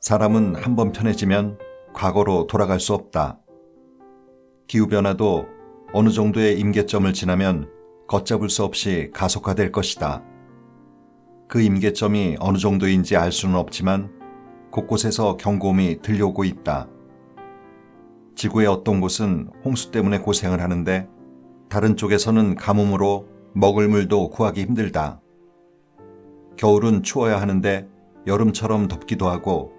사람은 한번 편해지면 과거로 돌아갈 수 없다. 기후변화도 어느 정도의 임계점을 지나면 걷잡을 수 없이 가속화될 것이다. 그 임계점이 어느 정도인지 알 수는 없지만 곳곳에서 경고음이 들려오고 있다. 지구의 어떤 곳은 홍수 때문에 고생을 하는데 다른 쪽에서는 가뭄으로 먹을 물도 구하기 힘들다. 겨울은 추워야 하는데 여름처럼 덥기도 하고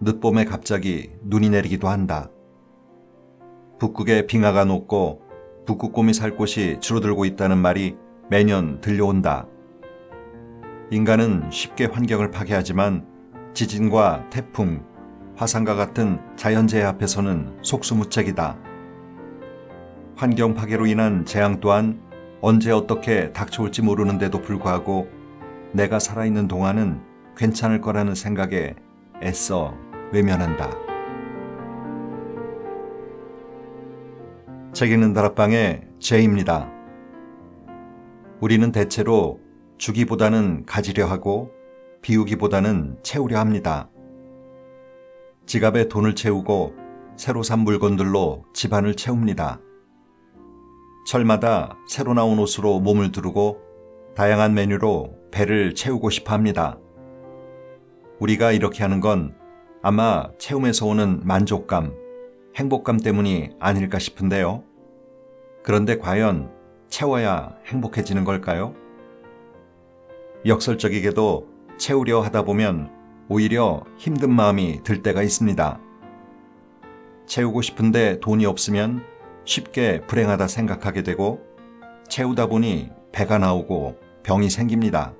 늦봄에 갑자기 눈이 내리기도 한다. 북극에 빙하가 녹고 북극곰이 살 곳이 줄어들고 있다는 말이 매년 들려온다. 인간은 쉽게 환경을 파괴하지만 지진과 태풍, 화산과 같은 자연재해 앞에서는 속수무책이다. 환경 파괴로 인한 재앙 또한 언제 어떻게 닥쳐올지 모르는데도 불구하고 내가 살아있는 동안은 괜찮을 거라는 생각에 애써 외면한다. 책 읽는 다락방의 제이입니다. 우리는 대체로 주기보다는 가지려 하고 비우기보다는 채우려 합니다. 지갑에 돈을 채우고 새로 산 물건들로 집안을 채웁니다. 철마다 새로 나온 옷으로 몸을 두르고 다양한 메뉴로 배를 채우고 싶어 합니다. 우리가 이렇게 하는 건 아마 채움에서 오는 만족감, 행복감 때문이 아닐까 싶은데요. 그런데 과연 채워야 행복해지는 걸까요? 역설적이게도 채우려 하다 보면 오히려 힘든 마음이 들 때가 있습니다. 채우고 싶은데 돈이 없으면 쉽게 불행하다 생각하게 되고 채우다 보니 배가 나오고 병이 생깁니다.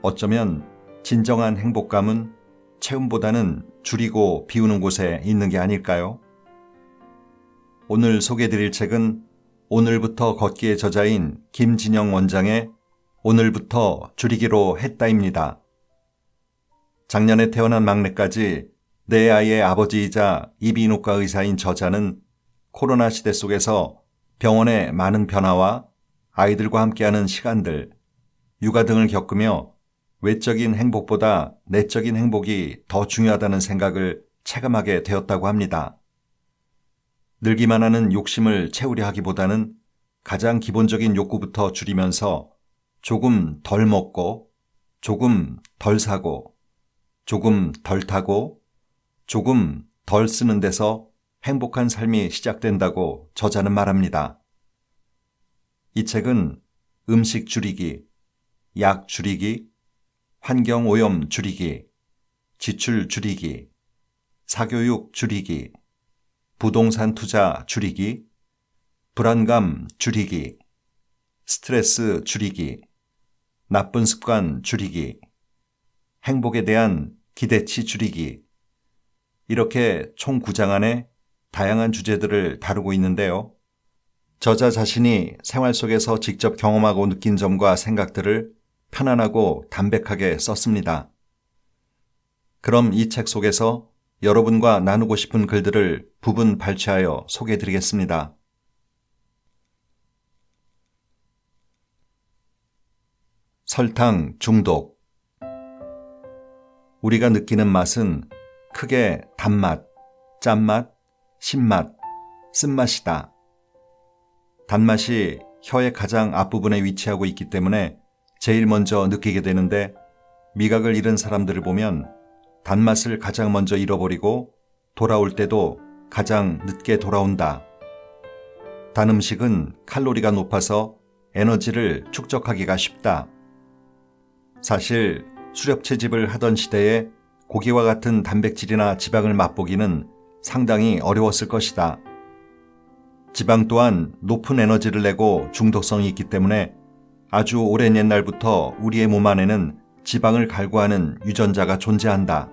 어쩌면 진정한 행복감은 채움보다는 줄이고 비우는 곳에 있는 게 아닐까요? 오늘 소개해드릴 책은 오늘부터 걷기의 저자인 김진영 원장의 오늘부터 줄이기로 했다입니다. 작년에 태어난 막내까지 내 아이의 아버지이자 이비인후과 의사인 저자는 코로나 시대 속에서 병원의 많은 변화와 아이들과 함께하는 시간들, 육아 등을 겪으며 외적인 행복보다 내적인 행복이 더 중요하다는 생각을 체감하게 되었다고 합니다. 늘기만 하는 욕심을 채우려 하기보다는 가장 기본적인 욕구부터 줄이면서 조금 덜 먹고, 조금 덜 사고, 조금 덜 타고, 조금 덜 쓰는 데서 행복한 삶이 시작된다고 저자는 말합니다. 이 책은 음식 줄이기, 약 줄이기, 환경오염 줄이기, 지출 줄이기, 사교육 줄이기, 부동산 투자 줄이기, 불안감 줄이기, 스트레스 줄이기, 나쁜 습관 줄이기, 행복에 대한 기대치 줄이기, 이렇게 총 9장 안에 다양한 주제들을 다루고 있는데요. 저자 자신이 생활 속에서 직접 경험하고 느낀 점과 생각들을 편안하고 담백하게 썼습니다. 그럼 이 책 속에서 여러분과 나누고 싶은 글들을 부분 발췌하여 소개해드리겠습니다. 설탕 중독. 우리가 느끼는 맛은 크게 단맛, 짠맛, 신맛, 쓴맛이다. 단맛이 혀의 가장 앞부분에 위치하고 있기 때문에 제일 먼저 느끼게 되는데 미각을 잃은 사람들을 보면 단맛을 가장 먼저 잃어버리고 돌아올 때도 가장 늦게 돌아온다. 단 음식은 칼로리가 높아서 에너지를 축적하기가 쉽다. 사실 수렵 채집을 하던 시대에 고기와 같은 단백질이나 지방을 맛보기는 상당히 어려웠을 것이다. 지방 또한 높은 에너지를 내고 중독성이 있기 때문에 아주 오랜 옛날부터 우리의 몸 안에는 지방을 갈구하는 유전자가 존재한다.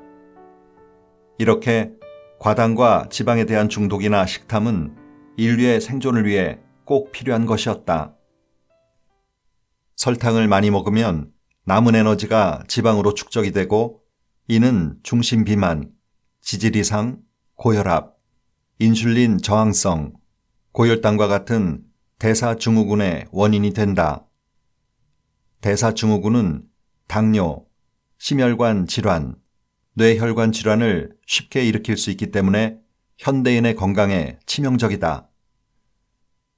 이렇게 과당과 지방에 대한 중독이나 식탐은 인류의 생존을 위해 꼭 필요한 것이었다. 설탕을 많이 먹으면 남은 에너지가 지방으로 축적이 되고 이는 중심 비만, 지질 이상, 고혈압, 인슐린 저항성, 고혈당과 같은 대사증후군의 원인이 된다. 대사증후군은 당뇨, 심혈관 질환, 뇌혈관 질환을 쉽게 일으킬 수 있기 때문에 현대인의 건강에 치명적이다.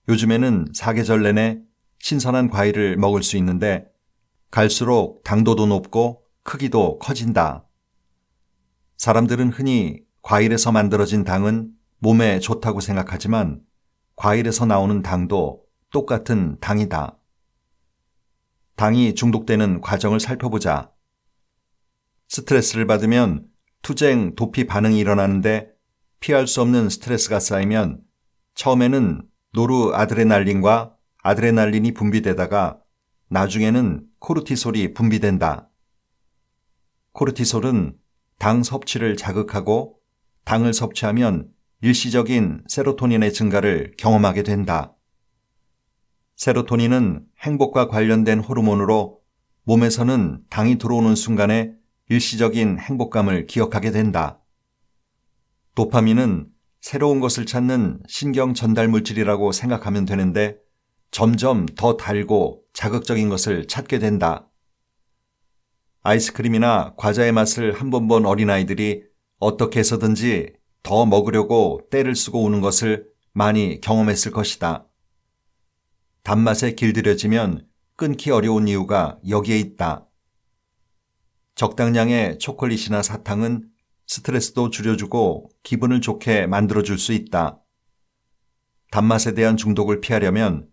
요즘에는 사계절 내내 신선한 과일을 먹을 수 있는데 갈수록 당도도 높고 크기도 커진다. 사람들은 흔히 과일에서 만들어진 당은 몸에 좋다고 생각하지만 과일에서 나오는 당도 똑같은 당이다. 당이 중독되는 과정을 살펴보자. 스트레스를 받으면 투쟁, 도피 반응이 일어나는데 피할 수 없는 스트레스가 쌓이면 처음에는 노르아드레날린과 아드레날린이 분비되다가 나중에는 코르티솔이 분비된다. 코르티솔은 당 섭취를 자극하고 당을 섭취하면 일시적인 세로토닌의 증가를 경험하게 된다. 세로토닌은 행복과 관련된 호르몬으로 몸에서는 당이 들어오는 순간에 일시적인 행복감을 기억하게 된다. 도파민은 새로운 것을 찾는 신경 전달 물질이라고 생각하면 되는데 점점 더 달고 자극적인 것을 찾게 된다. 아이스크림이나 과자의 맛을 한 번 본 어린아이들이 어떻게 해서든지 더 먹으려고 떼를 쓰고 우는 것을 많이 경험했을 것이다. 단맛에 길들여지면 끊기 어려운 이유가 여기에 있다. 적당량의 초콜릿이나 사탕은 스트레스도 줄여주고 기분을 좋게 만들어줄 수 있다. 단맛에 대한 중독을 피하려면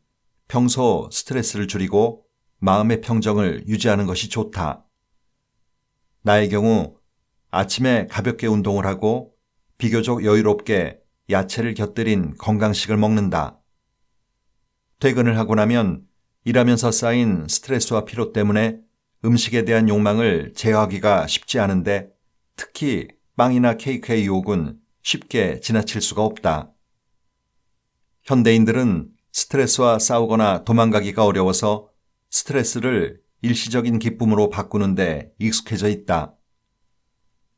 평소 스트레스를 줄이고 마음의 평정을 유지하는 것이 좋다. 나의 경우 아침에 가볍게 운동을 하고 비교적 여유롭게 야채를 곁들인 건강식을 먹는다. 퇴근을 하고 나면 일하면서 쌓인 스트레스와 피로 때문에 음식에 대한 욕망을 제어하기가 쉽지 않은데 특히 빵이나 케이크의 유혹은 쉽게 지나칠 수가 없다. 현대인들은 스트레스와 싸우거나 도망가기가 어려워서 스트레스를 일시적인 기쁨으로 바꾸는데 익숙해져 있다.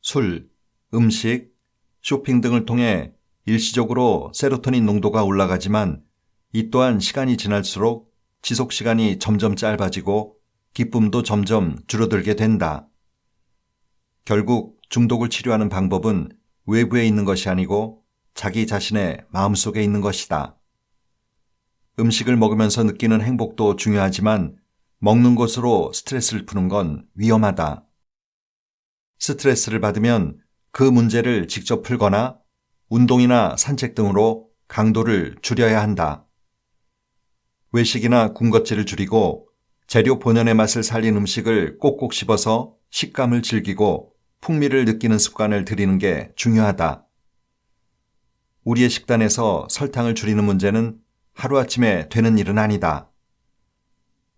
술, 음식, 쇼핑 등을 통해 일시적으로 세로토닌 농도가 올라가지만 이 또한 시간이 지날수록 지속 시간이 점점 짧아지고 기쁨도 점점 줄어들게 된다. 결국 중독을 치료하는 방법은 외부에 있는 것이 아니고 자기 자신의 마음속에 있는 것이다. 음식을 먹으면서 느끼는 행복도 중요하지만 먹는 것으로 스트레스를 푸는 건 위험하다. 스트레스를 받으면 그 문제를 직접 풀거나 운동이나 산책 등으로 강도를 줄여야 한다. 외식이나 군것질을 줄이고 재료 본연의 맛을 살린 음식을 꼭꼭 씹어서 식감을 즐기고 풍미를 느끼는 습관을 들이는 게 중요하다. 우리의 식단에서 설탕을 줄이는 문제는 하루아침에 되는 일은 아니다.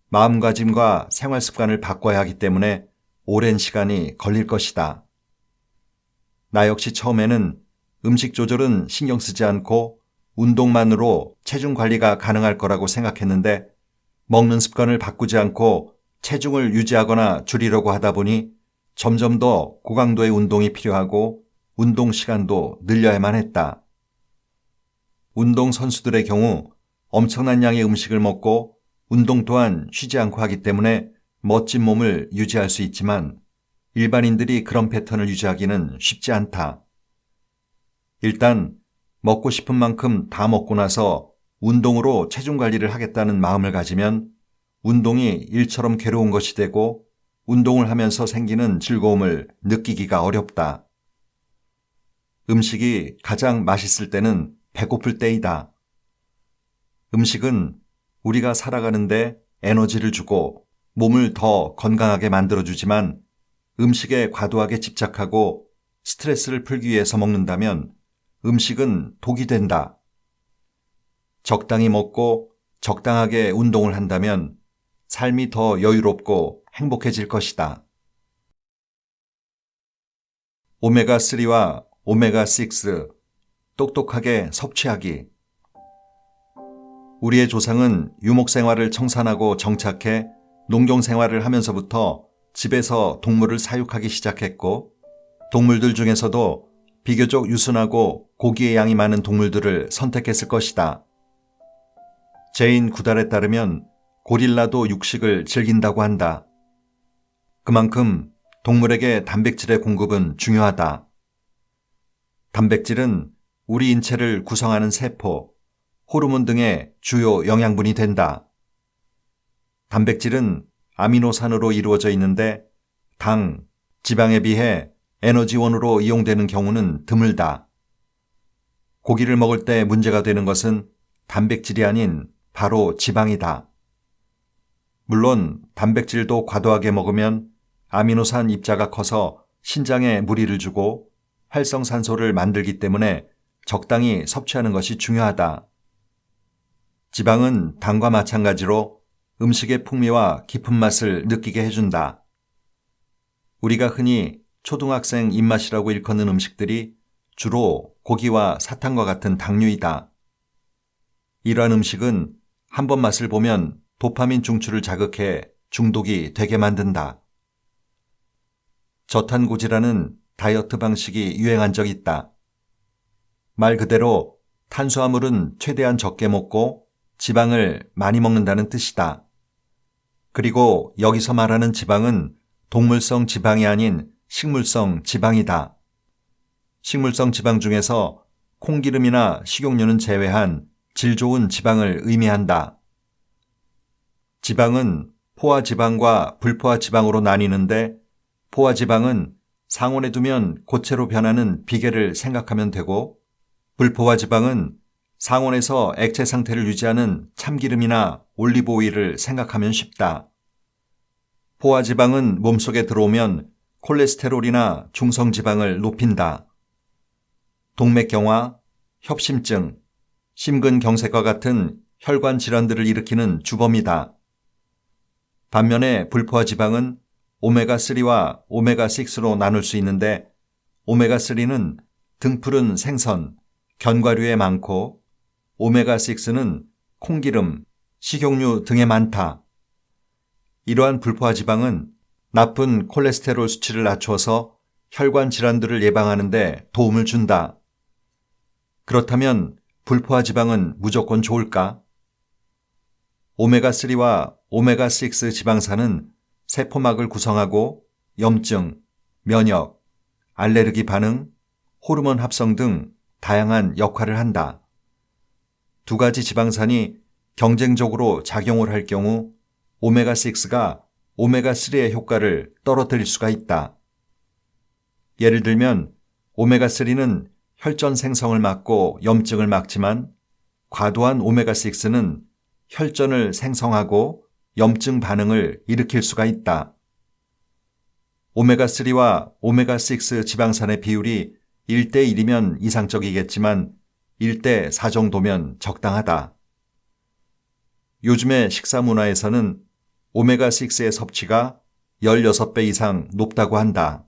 마음가짐과 생활 습관을 바꿔야 하기 때문에 오랜 시간이 걸릴 것이다. 나 역시 처음에는 음식 조절은 신경 쓰지 않고 운동만으로 체중 관리가 가능할 거라고 생각했는데 먹는 습관을 바꾸지 않고 체중을 유지하거나 줄이려고 하다 보니 점점 더 고강도의 운동이 필요하고 운동 시간도 늘려야만 했다. 운동 선수들의 경우 엄청난 양의 음식을 먹고 운동 또한 쉬지 않고 하기 때문에 멋진 몸을 유지할 수 있지만 일반인들이 그런 패턴을 유지하기는 쉽지 않다. 일단 먹고 싶은 만큼 다 먹고 나서 운동으로 체중 관리를 하겠다는 마음을 가지면 운동이 일처럼 괴로운 것이 되고 운동을 하면서 생기는 즐거움을 느끼기가 어렵다. 음식이 가장 맛있을 때는 배고플 때이다. 음식은 우리가 살아가는데 에너지를 주고 몸을 더 건강하게 만들어주지만 음식에 과도하게 집착하고 스트레스를 풀기 위해서 먹는다면 음식은 독이 된다. 적당히 먹고 적당하게 운동을 한다면 삶이 더 여유롭고 행복해질 것이다. 오메가3와 오메가6 똑똑하게 섭취하기. 우리의 조상은 유목 생활을 청산하고 정착해 농경 생활을 하면서부터 집에서 동물을 사육하기 시작했고 동물들 중에서도 비교적 유순하고 고기의 양이 많은 동물들을 선택했을 것이다. 제인 구달에 따르면 고릴라도 육식을 즐긴다고 한다. 그만큼 동물에게 단백질의 공급은 중요하다. 단백질은 우리 인체를 구성하는 세포, 호르몬 등의 주요 영양분이 된다. 단백질은 아미노산으로 이루어져 있는데 당, 지방에 비해 에너지원으로 이용되는 경우는 드물다. 고기를 먹을 때 문제가 되는 것은 단백질이 아닌 바로 지방이다. 물론 단백질도 과도하게 먹으면 아미노산 입자가 커서 신장에 무리를 주고 활성산소를 만들기 때문에 적당히 섭취하는 것이 중요하다. 지방은 당과 마찬가지로 음식의 풍미와 깊은 맛을 느끼게 해준다. 우리가 흔히 초등학생 입맛이라고 일컫는 음식들이 주로 고기와 사탕과 같은 당류이다. 이러한 음식은 한 번 맛을 보면 도파민 중추를 자극해 중독이 되게 만든다. 저탄고지라는 다이어트 방식이 유행한 적이 있다. 말 그대로 탄수화물은 최대한 적게 먹고 지방을 많이 먹는다는 뜻이다. 그리고 여기서 말하는 지방은 동물성 지방이 아닌 식물성 지방이다. 식물성 지방 중에서 콩기름이나 식용유는 제외한 질 좋은 지방을 의미한다. 지방은 포화지방과 불포화지방으로 나뉘는데 포화지방은 상온에 두면 고체로 변하는 비계를 생각하면 되고 불포화지방은 상온에서 액체 상태를 유지하는 참기름이나 올리브 오일을 생각하면 쉽다. 포화지방은 몸속에 들어오면 콜레스테롤이나 중성지방을 높인다. 동맥경화, 협심증, 심근경색과 같은 혈관 질환들을 일으키는 주범이다. 반면에 불포화지방은 오메가3와 오메가6로 나눌 수 있는데 오메가3는 등푸른 생선, 견과류에 많고 오메가6는 콩기름, 식용유 등에 많다. 이러한 불포화지방은 나쁜 콜레스테롤 수치를 낮추어서 혈관 질환들을 예방하는 데 도움을 준다. 그렇다면 불포화지방은 무조건 좋을까? 오메가3와 오메가6 지방산은 세포막을 구성하고 염증, 면역, 알레르기 반응, 호르몬 합성 등 다양한 역할을 한다. 두 가지 지방산이 경쟁적으로 작용을 할 경우 오메가6가 오메가3의 효과를 떨어뜨릴 수가 있다. 예를 들면 오메가3는 혈전 생성을 막고 염증을 막지만 과도한 오메가6는 혈전을 생성하고 염증 반응을 일으킬 수가 있다. 오메가3와 오메가6 지방산의 비율이 1대1이면 이상적이겠지만 1대4 정도면 적당하다. 요즘의 식사 문화에서는 오메가6의 섭취가 16배 이상 높다고 한다.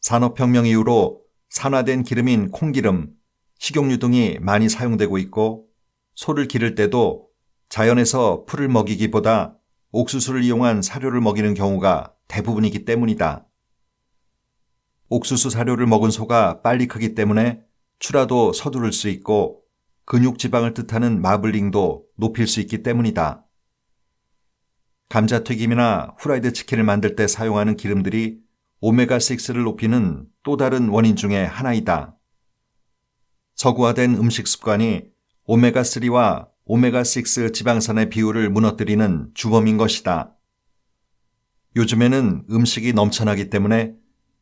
산업혁명 이후로 산화된 기름인 콩기름, 식용유 등이 많이 사용되고 있고 소를 기를 때도 자연에서 풀을 먹이기보다 옥수수를 이용한 사료를 먹이는 경우가 대부분이기 때문이다. 옥수수 사료를 먹은 소가 빨리 크기 때문에 출하도 서두를 수 있고 근육지방을 뜻하는 마블링도 높일 수 있기 때문이다. 감자튀김이나 후라이드 치킨을 만들 때 사용하는 기름들이 오메가6를 높이는 또 다른 원인 중에 하나이다. 서구화된 음식 습관이 오메가3와 오메가6 지방산의 비율을 무너뜨리는 주범인 것이다. 요즘에는 음식이 넘쳐나기 때문에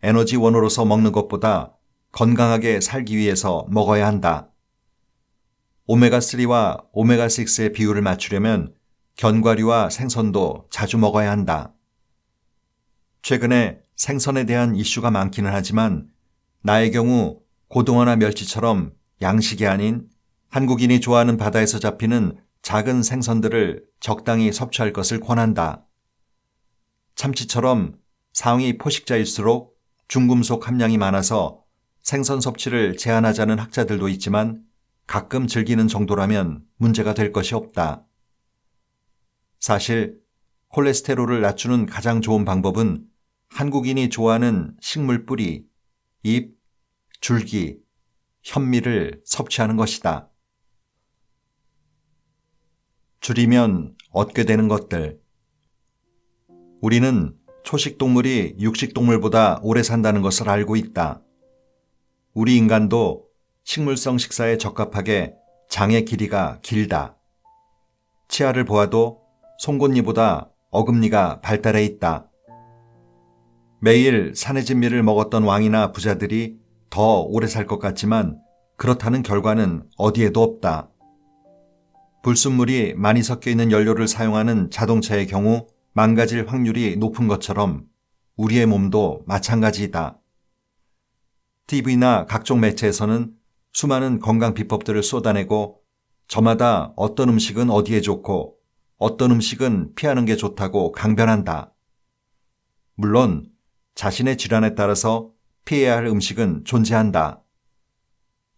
에너지원으로서 먹는 것보다 건강하게 살기 위해서 먹어야 한다. 오메가3와 오메가6의 비율을 맞추려면 견과류와 생선도 자주 먹어야 한다. 최근에 생선에 대한 이슈가 많기는 하지만 나의 경우 고등어나 멸치처럼 양식이 아닌 한국인이 좋아하는 바다에서 잡히는 작은 생선들을 적당히 섭취할 것을 권한다. 참치처럼 상위 포식자일수록 중금속 함량이 많아서 생선 섭취를 제한하자는 학자들도 있지만 가끔 즐기는 정도라면 문제가 될 것이 없다. 사실 콜레스테롤을 낮추는 가장 좋은 방법은 한국인이 좋아하는 식물 뿌리, 잎, 줄기, 현미를 섭취하는 것이다. 줄이면 얻게 되는 것들. 우리는 초식동물이 육식동물보다 오래 산다는 것을 알고 있다. 우리 인간도 식물성 식사에 적합하게 장의 길이가 길다. 치아를 보아도 송곳니보다 어금니가 발달해 있다. 매일 산해진미를 먹었던 왕이나 부자들이 더 오래 살 것 같지만 그렇다는 결과는 어디에도 없다. 불순물이 많이 섞여 있는 연료를 사용하는 자동차의 경우 망가질 확률이 높은 것처럼 우리의 몸도 마찬가지이다. TV나 각종 매체에서는 수많은 건강 비법들을 쏟아내고 저마다 어떤 음식은 어디에 좋고 어떤 음식은 피하는 게 좋다고 강변한다. 물론 자신의 질환에 따라서 피해야 할 음식은 존재한다.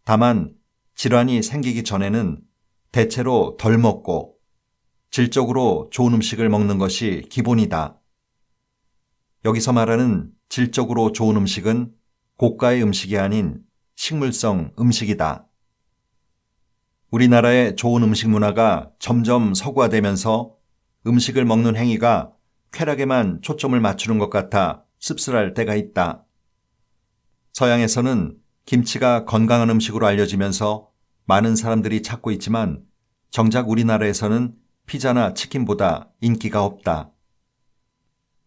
다만 질환이 생기기 전에는 대체로 덜 먹고 질적으로 좋은 음식을 먹는 것이 기본이다. 여기서 말하는 질적으로 좋은 음식은 고가의 음식이 아닌 식물성 음식이다. 우리나라의 좋은 음식 문화가 점점 서구화되면서 음식을 먹는 행위가 쾌락에만 초점을 맞추는 것 같아 씁쓸할 때가 있다. 서양에서는 김치가 건강한 음식으로 알려지면서 많은 사람들이 찾고 있지만 정작 우리나라에서는 피자나 치킨보다 인기가 없다.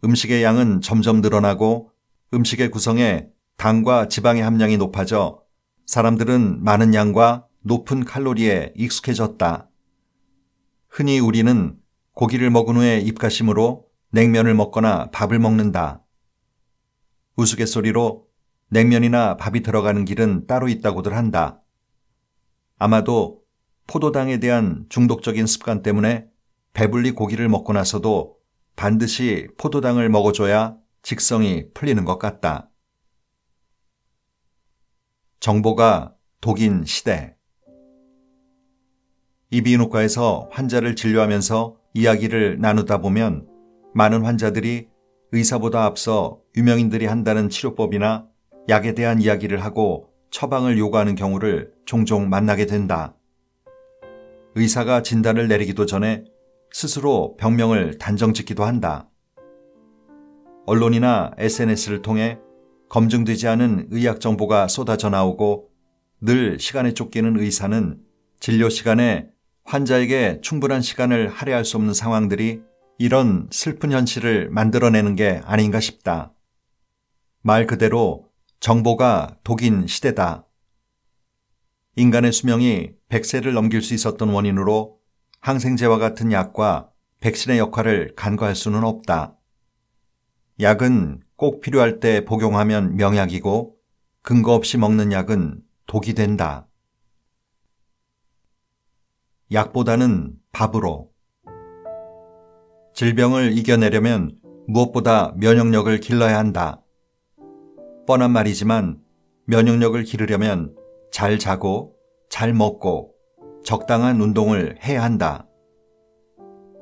음식의 양은 점점 늘어나고 음식의 구성에 당과 지방의 함량이 높아져 사람들은 많은 양과 높은 칼로리에 익숙해졌다. 흔히 우리는 고기를 먹은 후에 입가심으로 냉면을 먹거나 밥을 먹는다. 우스갯소리로 냉면이나 밥이 들어가는 길은 따로 있다고들 한다. 아마도 포도당에 대한 중독적인 습관 때문에 배불리 고기를 먹고 나서도 반드시 포도당을 먹어줘야 직성이 풀리는 것 같다. 정보가 독인 시대. 이비인후과에서 환자를 진료하면서 이야기를 나누다 보면 많은 환자들이 의사보다 앞서 유명인들이 한다는 치료법이나 약에 대한 이야기를 하고 처방을 요구하는 경우를 종종 만나게 된다. 의사가 진단을 내리기도 전에 스스로 병명을 단정짓기도 한다. 언론이나 SNS를 통해 검증되지 않은 의학 정보가 쏟아져 나오고 늘 시간에 쫓기는 의사는 진료 시간에 환자에게 충분한 시간을 할애할 수 없는 상황들이 이런 슬픈 현실을 만들어내는 게 아닌가 싶다. 말 그대로 정보가 독인 시대다. 인간의 수명이 100세를 넘길 수 있었던 원인으로 항생제와 같은 약과 백신의 역할을 간과할 수는 없다. 약은 꼭 필요할 때 복용하면 명약이고 근거 없이 먹는 약은 독이 된다. 약보다는 밥으로. 질병을 이겨내려면 무엇보다 면역력을 길러야 한다. 뻔한 말이지만 면역력을 기르려면 잘 자고 잘 먹고 적당한 운동을 해야 한다.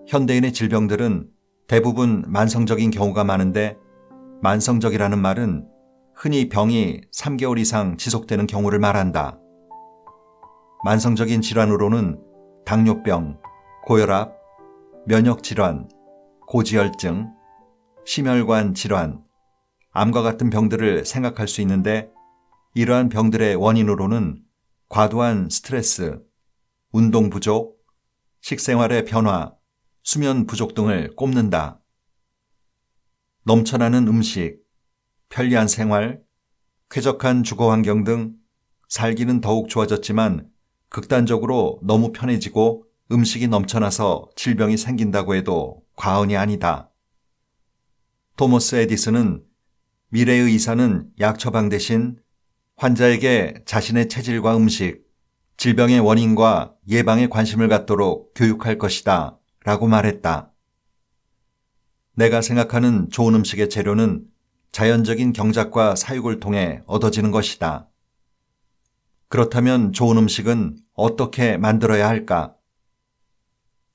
현대인의 질병들은 대부분 만성적인 경우가 많은데 만성적이라는 말은 흔히 병이 3개월 이상 지속되는 경우를 말한다. 만성적인 질환으로는 당뇨병, 고혈압, 면역질환, 고지혈증, 심혈관 질환, 암과 같은 병들을 생각할 수 있는데 이러한 병들의 원인으로는 과도한 스트레스, 운동 부족, 식생활의 변화, 수면 부족 등을 꼽는다. 넘쳐나는 음식, 편리한 생활, 쾌적한 주거 환경 등 살기는 더욱 좋아졌지만 극단적으로 너무 편해지고 음식이 넘쳐나서 질병이 생긴다고 해도 과언이 아니다. 토머스 에디슨은 미래의 의사는 약 처방 대신 환자에게 자신의 체질과 음식, 질병의 원인과 예방에 관심을 갖도록 교육할 것이다 라고 말했다. 내가 생각하는 좋은 음식의 재료는 자연적인 경작과 사육을 통해 얻어지는 것이다. 그렇다면 좋은 음식은 어떻게 만들어야 할까?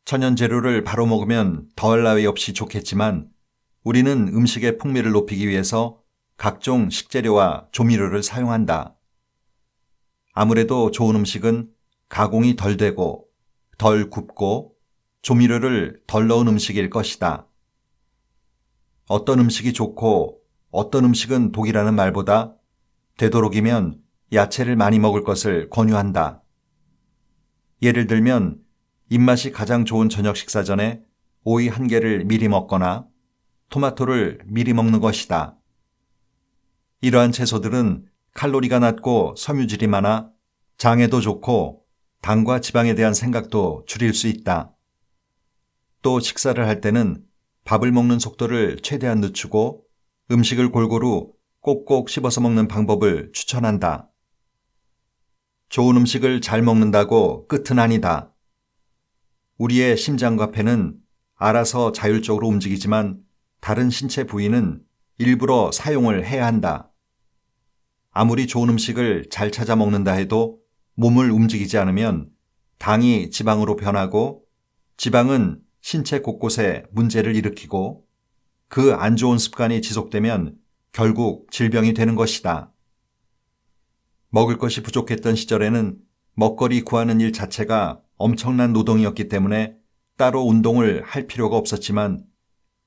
천연 재료를 바로 먹으면 더할 나위 없이 좋겠지만 우리는 음식의 풍미를 높이기 위해서 각종 식재료와 조미료를 사용한다. 아무래도 좋은 음식은 가공이 덜 되고 덜 굽고 조미료를 덜 넣은 음식일 것이다. 어떤 음식이 좋고 어떤 음식은 독이라는 말보다 되도록이면 야채를 많이 먹을 것을 권유한다. 예를 들면 입맛이 가장 좋은 저녁 식사 전에 오이 1개를 미리 먹거나 토마토를 미리 먹는 것이다. 이러한 채소들은 칼로리가 낮고 섬유질이 많아 장에도 좋고 당과 지방에 대한 생각도 줄일 수 있다. 또 식사를 할 때는 밥을 먹는 속도를 최대한 늦추고 음식을 골고루 꼭꼭 씹어서 먹는 방법을 추천한다. 좋은 음식을 잘 먹는다고 끝은 아니다. 우리의 심장과 폐는 알아서 자율적으로 움직이지만 다른 신체 부위는 일부러 사용을 해야 한다. 아무리 좋은 음식을 잘 찾아 먹는다 해도 몸을 움직이지 않으면 당이 지방으로 변하고 지방은 신체 곳곳에 문제를 일으키고 그 안 좋은 습관이 지속되면 결국 질병이 되는 것이다. 먹을 것이 부족했던 시절에는 먹거리 구하는 일 자체가 엄청난 노동이었기 때문에 따로 운동을 할 필요가 없었지만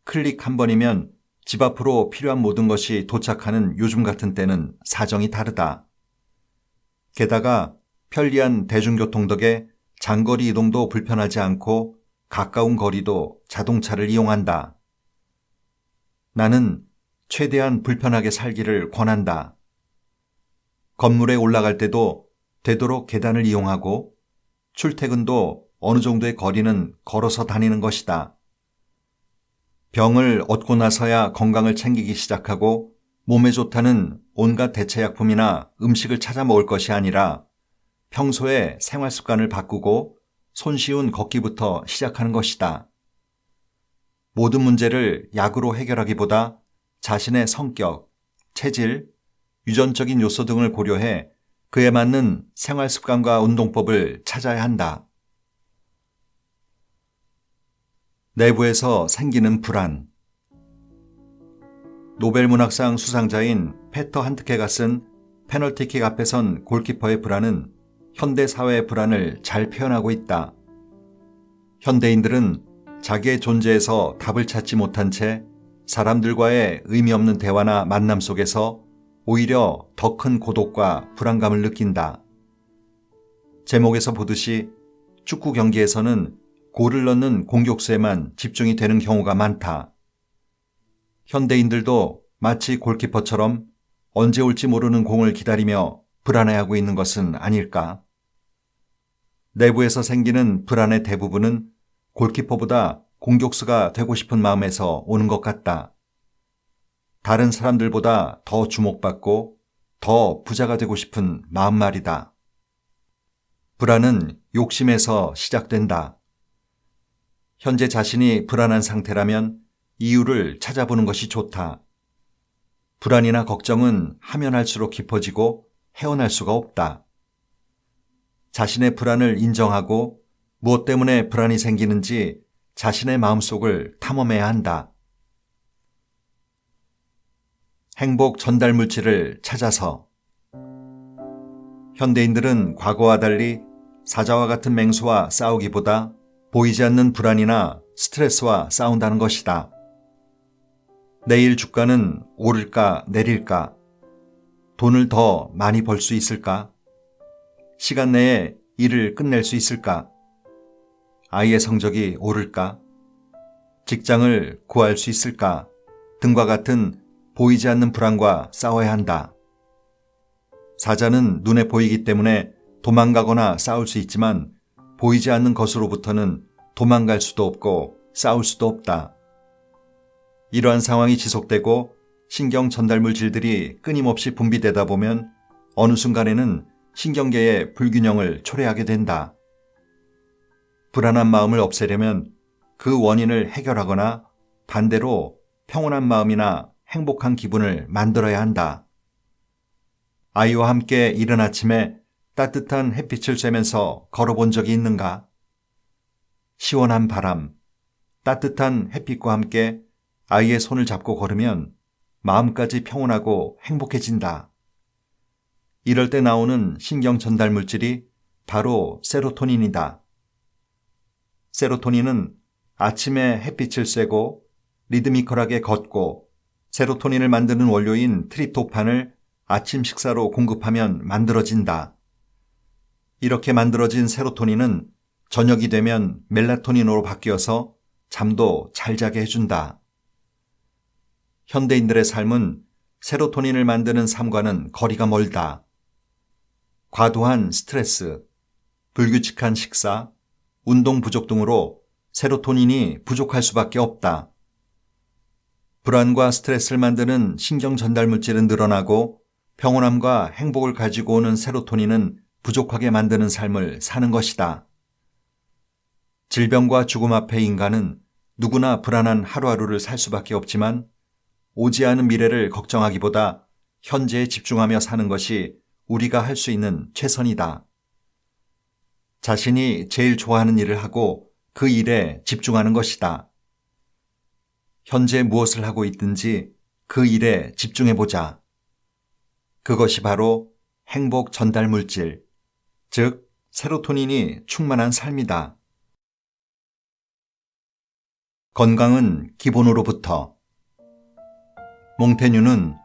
클릭 한 번이면 집 앞으로 필요한 모든 것이 도착하는 요즘 같은 때는 사정이 다르다. 게다가 편리한 대중교통 덕에 장거리 이동도 불편하지 않고 가까운 거리도 자동차를 이용한다. 나는 최대한 불편하게 살기를 권한다. 건물에 올라갈 때도 되도록 계단을 이용하고 출퇴근도 어느 정도의 거리는 걸어서 다니는 것이다. 병을 얻고 나서야 건강을 챙기기 시작하고 몸에 좋다는 온갖 대체약품이나 음식을 찾아 먹을 것이 아니라 평소에 생활 습관을 바꾸고 손쉬운 걷기부터 시작하는 것이다. 모든 문제를 약으로 해결하기보다 자신의 성격, 체질, 유전적인 요소 등을 고려해 그에 맞는 생활 습관과 운동법을 찾아야 한다. 내부에서 생기는 불안. 노벨문학상 수상자인 페터 한트케가 쓴 페널티킥 앞에 선 골키퍼의 불안은 현대 사회의 불안을 잘 표현하고 있다. 현대인들은 자기의 존재에서 답을 찾지 못한 채 사람들과의 의미 없는 대화나 만남 속에서 오히려 더 큰 고독과 불안감을 느낀다. 제목에서 보듯이 축구 경기에서는 골을 넣는 공격수에만 집중이 되는 경우가 많다. 현대인들도 마치 골키퍼처럼 언제 올지 모르는 공을 기다리며 불안해하고 있는 것은 아닐까? 내부에서 생기는 불안의 대부분은 골키퍼보다 공격수가 되고 싶은 마음에서 오는 것 같다. 다른 사람들보다 더 주목받고 더 부자가 되고 싶은 마음 말이다. 불안은 욕심에서 시작된다. 현재 자신이 불안한 상태라면 이유를 찾아보는 것이 좋다. 불안이나 걱정은 하면 할수록 깊어지고 헤어날 수가 없다. 자신의 불안을 인정하고 무엇 때문에 불안이 생기는지 자신의 마음속을 탐험해야 한다. 행복 전달 물질을 찾아서. 현대인들은 과거와 달리 사자와 같은 맹수와 싸우기보다 보이지 않는 불안이나 스트레스와 싸운다는 것이다. 내일 주가는 오를까 내릴까? 돈을 더 많이 벌 수 있을까? 시간 내에 일을 끝낼 수 있을까? 아이의 성적이 오를까? 직장을 구할 수 있을까? 등과 같은 보이지 않는 불안과 싸워야 한다. 사자는 눈에 보이기 때문에 도망가거나 싸울 수 있지만 보이지 않는 것으로부터는 도망갈 수도 없고 싸울 수도 없다. 이러한 상황이 지속되고 신경 전달 물질들이 끊임없이 분비되다 보면 어느 순간에는 신경계의 불균형을 초래하게 된다. 불안한 마음을 없애려면 그 원인을 해결하거나 반대로 평온한 마음이나 행복한 기분을 만들어야 한다. 아이와 함께 이른 아침에 따뜻한 햇빛을 쐬면서 걸어본 적이 있는가? 시원한 바람, 따뜻한 햇빛과 함께 아이의 손을 잡고 걸으면 마음까지 평온하고 행복해진다. 이럴 때 나오는 신경 전달 물질이 바로 세로토닌이다. 세로토닌은 아침에 햇빛을 쐬고 리드미컬하게 걷고 세로토닌을 만드는 원료인 트립토판을 아침 식사로 공급하면 만들어진다. 이렇게 만들어진 세로토닌은 저녁이 되면 멜라토닌으로 바뀌어서 잠도 잘 자게 해준다. 현대인들의 삶은 세로토닌을 만드는 삶과는 거리가 멀다. 과도한 스트레스, 불규칙한 식사, 운동 부족 등으로 세로토닌이 부족할 수밖에 없다. 불안과 스트레스를 만드는 신경 전달 물질은 늘어나고 평온함과 행복을 가지고 오는 세로토닌은 부족하게 만드는 삶을 사는 것이다. 질병과 죽음 앞에 인간은 누구나 불안한 하루하루를 살 수밖에 없지만 오지 않은 미래를 걱정하기보다 현재에 집중하며 사는 것이 우리가 할 수 있는 최선이다. 자신이 제일 좋아하는 일을 하고 그 일에 집중하는 것이다. 현재 무엇을 하고 있든지 그 일에 집중해보자. 그것이 바로 행복 전달 물질, 즉 세로토닌이 충만한 삶이다. 건강은 기본으로부터. 몽테뉴는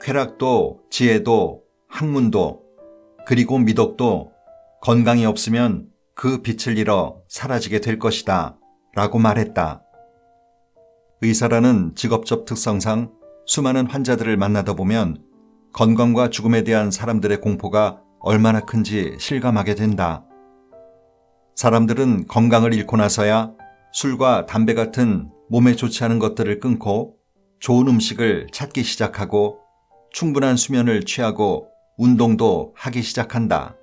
쾌락도 지혜도 학문도 그리고 미덕도 건강이 없으면 그 빛을 잃어 사라지게 될 것이다 라고 말했다. 의사라는 직업적 특성상 수많은 환자들을 만나다 보면 건강과 죽음에 대한 사람들의 공포가 얼마나 큰지 실감하게 된다. 사람들은 건강을 잃고 나서야 술과 담배 같은 몸에 좋지 않은 것들을 끊고 좋은 음식을 찾기 시작하고 충분한 수면을 취하고 운동도 하기 시작한다.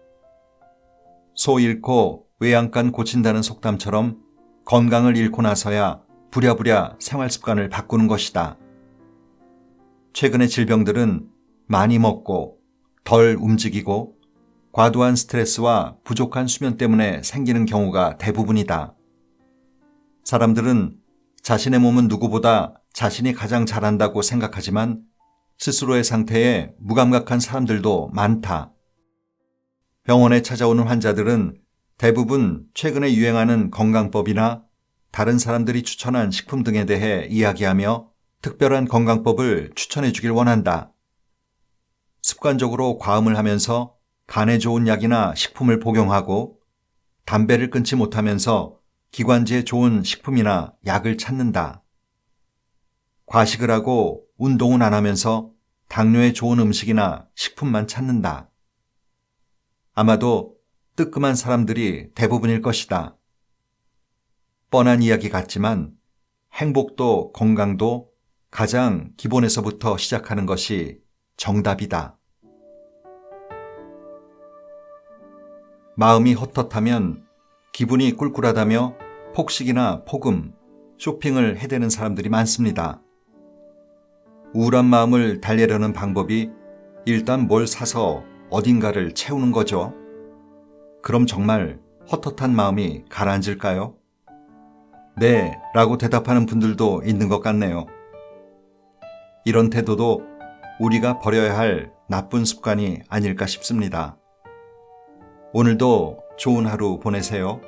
소 잃고 외양간 고친다는 속담처럼 건강을 잃고 나서야 부랴부랴 생활 습관을 바꾸는 것이다. 최근의 질병들은 많이 먹고 덜 움직이고 과도한 스트레스와 부족한 수면 때문에 생기는 경우가 대부분이다. 사람들은 자신의 몸은 누구보다 자신이 가장 잘한다고 생각하지만 스스로의 상태에 무감각한 사람들도 많다. 병원에 찾아오는 환자들은 대부분 최근에 유행하는 건강법이나 다른 사람들이 추천한 식품 등에 대해 이야기하며 특별한 건강법을 추천해 주길 원한다. 습관적으로 과음을 하면서 간에 좋은 약이나 식품을 복용하고 담배를 끊지 못하면서 기관지에 좋은 식품이나 약을 찾는다. 과식을 하고 운동은 안 하면서 당뇨에 좋은 음식이나 식품만 찾는다. 아마도 뜨끔한 사람들이 대부분일 것이다. 뻔한 이야기 같지만 행복도 건강도 가장 기본에서부터 시작하는 것이 정답이다. 마음이 헛헛하면 기분이 꿀꿀하다며 폭식이나 폭음, 쇼핑을 해대는 사람들이 많습니다. 우울한 마음을 달래려는 방법이 일단 뭘 사서 어딘가를 채우는 거죠. 그럼 정말 헛헛한 마음이 가라앉을까요? 네, 라고 대답하는 분들도 있는 것 같네요. 이런 태도도 우리가 버려야 할 나쁜 습관이 아닐까 싶습니다. 오늘도 좋은 하루 보내세요.